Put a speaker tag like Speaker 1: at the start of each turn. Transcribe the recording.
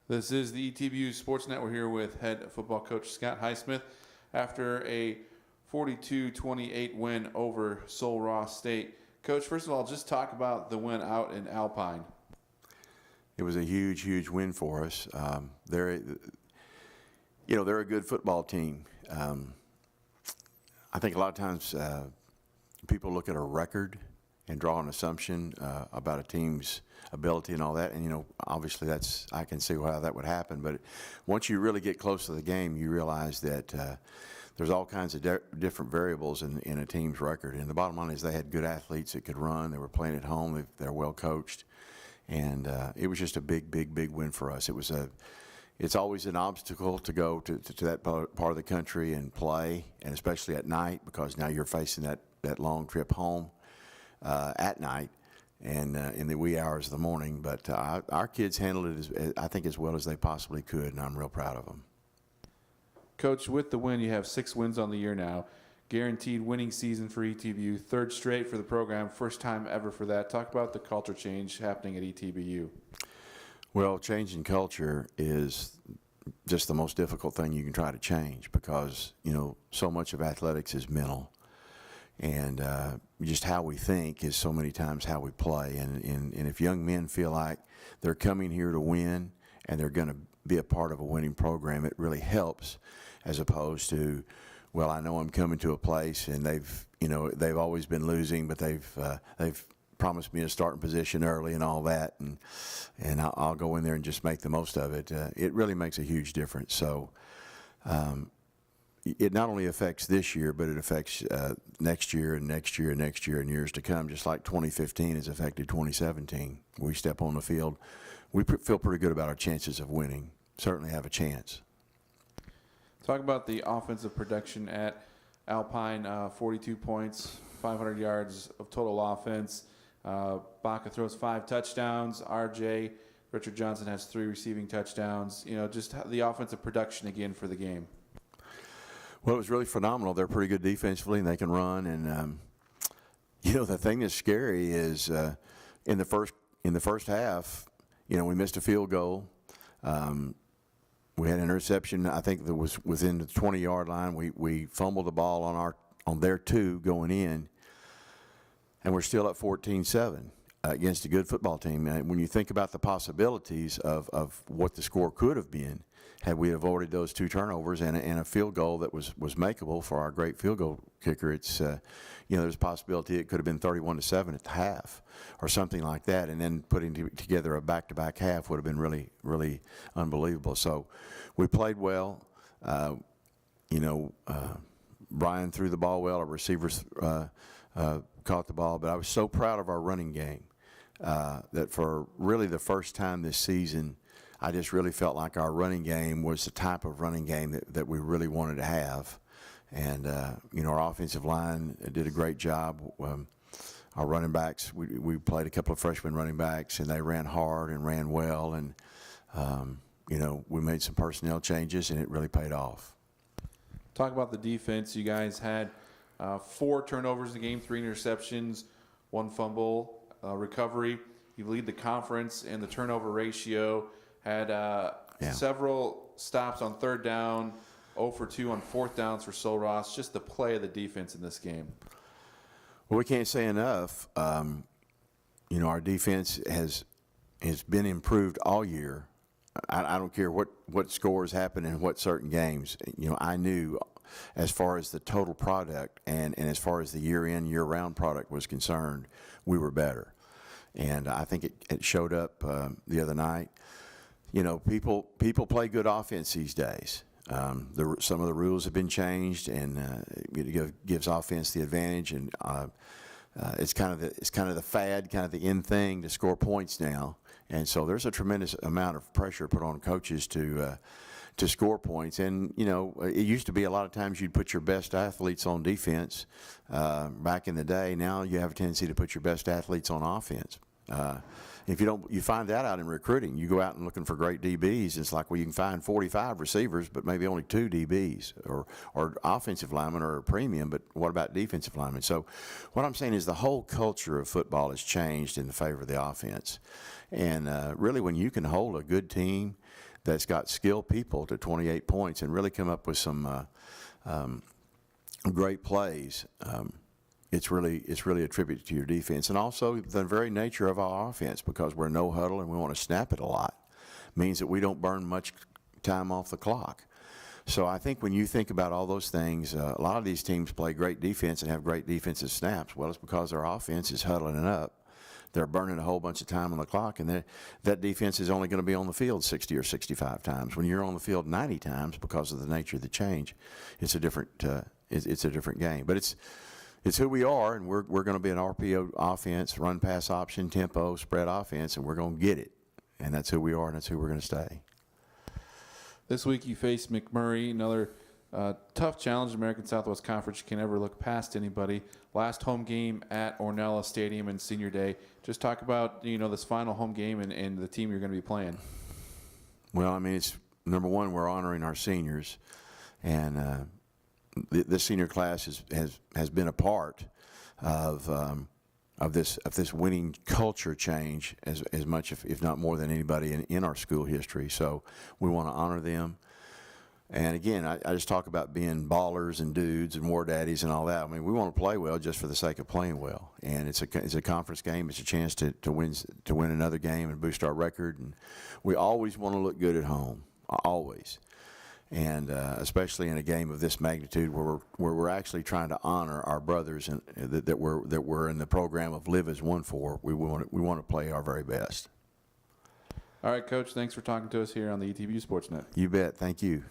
Speaker 1: This is the ETBU Sports Net. We're here with head football coach Scott Highsmith after a 42-28 win over Sul-Ross State. Coach, first of all, just talk about the win out in Alpine.
Speaker 2: It was a huge, huge win for us. They're a good football team. I think a lot of times people look at a record and draw an assumption about a team's ability and all that. And, obviously I can see how that would happen. But once you really get close to the game, you realize that there's all kinds of different variables in a team's record. And the bottom line is they had good athletes that could run. They were playing at home. They're well coached. And it was just a big, big, big win for us. It's always an obstacle to go to that part of the country and play, and especially at night, because now you're facing that long trip home at night and in the wee hours of the morning. But our kids handled it, I think, as well as they possibly could, and I'm real proud of them.
Speaker 1: Coach, with the win, you have 6 wins on the year now. Guaranteed winning season for ETBU, 3rd straight for the program, first time ever for that. Talk about the culture change happening at ETBU.
Speaker 2: Well, changing culture is just the most difficult thing you can try to change because, so much of athletics is mental. And just how we think is so many times how we play. And if young men feel like they're coming here to win and they're going to be a part of a winning program, it really helps, as opposed to, well, I know I'm coming to a place and they've always been losing, but they've promised me a starting position early and all that, and I'll go in there and just make the most of it. It really makes a huge difference. So it not only affects this year, but it affects next year and next year and next year and years to come, just like 2015 has affected 2017. We step on the field, we feel pretty good about our chances of winning. Certainly have a chance.
Speaker 1: Talk about the offensive production at Alpine, 42 points, 500 yards of total offense. Baca throws 5 touchdowns. RJ, Richard Johnson, has 3 receiving touchdowns. Just the offensive production again for the game.
Speaker 2: Well, it was really phenomenal. They're pretty good defensively, and they can run. And the thing that's scary is in the first half, we missed a field goal. We had an interception. I think that was within the 20-yard line. We fumbled the ball on their 2 going in, and we're still at 14-7 against a good football team. And when you think about the possibilities of what the score could have been had we avoided those 2 turnovers and a field goal that was makeable for our great field goal kicker, it's there's a possibility it could have been 31-7 at the half or something like that, and then putting together a back-to-back half would have been really, really unbelievable. So we played well. Brian threw the ball well. Our receivers caught the ball, but I was so proud of our running game that for really the first time this season, I just really felt like our running game was the type of running game that we really wanted to have. And, our offensive line did a great job. Our running backs, we played a couple of freshman running backs, and they ran hard and ran well. And, we made some personnel changes, and it really paid off.
Speaker 1: Talk about the defense. You guys had 4 turnovers in the game, 3 interceptions, 1 fumble recovery. You lead the conference in the turnover ratio. Had several stops on 3rd down, 0 for 2 on 4th downs for Sul-Ross. Just the play of the defense in this game.
Speaker 2: Well, we can't say enough. Our defense has been improved all year. I don't care what scores happen in what certain games. I knew as far as the total product and as far as the year-in, year-round product was concerned, we were better. And I think it showed up the other night. People play good offense these days. Some of the rules have been changed, and it gives offense the advantage. And it's kind of the fad, kind of the in thing to score points now. And so there's a tremendous amount of pressure put on coaches to score points. And it used to be a lot of times you'd put your best athletes on defense back in the day. Now you have a tendency to put your best athletes on offense. If you find that out in recruiting. You go out and looking for great DBs. It's like, well, you can find 45 receivers, but maybe only 2 DBs or offensive linemen or a premium. But what about defensive linemen? So, what I'm saying is the whole culture of football has changed in the favor of the offense. And really, when you can hold a good team that's got skilled people to 28 points and really come up with some great plays. It's really a tribute to your defense, and also the very nature of our offense, because we're no huddle and we want to snap it a lot, means that we don't burn much time off the clock. So I think when you think about all those things, a lot of these teams play great defense and have great defensive snaps. Well, it's because their offense is huddling it up. They're burning a whole bunch of time on the clock, and that defense is only going to be on the field 60 or 65 times. When you're on the field 90 times, because of the nature of the change, it's a different game. But it's who we are, and we're going to be an RPO offense, run pass option, tempo, spread offense, and we're going to get it. And that's who we are, and that's who we're going to stay.
Speaker 1: This week you face McMurray, another tough challenge. American Southwest Conference, you can never look past anybody. Last home game at Ornella Stadium in Senior Day. Just talk about this final home game and the team you're going to be playing. Well,
Speaker 2: I mean, it's number one, we're honoring our seniors, and this senior class has been a part of this winning culture change as much, if not more than anybody in our school history. So we want to honor them. And again, I just talk about being ballers and dudes and war daddies and all that. I mean, we want to play well just for the sake of playing well. And it's a conference game. It's a chance to win another game and boost our record. And we always want to look good at home, always. And especially in a game of this magnitude, where we're actually trying to honor our brothers and that we're in the program of Live as One for. We want to play our very best.
Speaker 1: All right, Coach. Thanks for talking to us here on the ETBU Sportsnet.
Speaker 2: You bet. Thank you.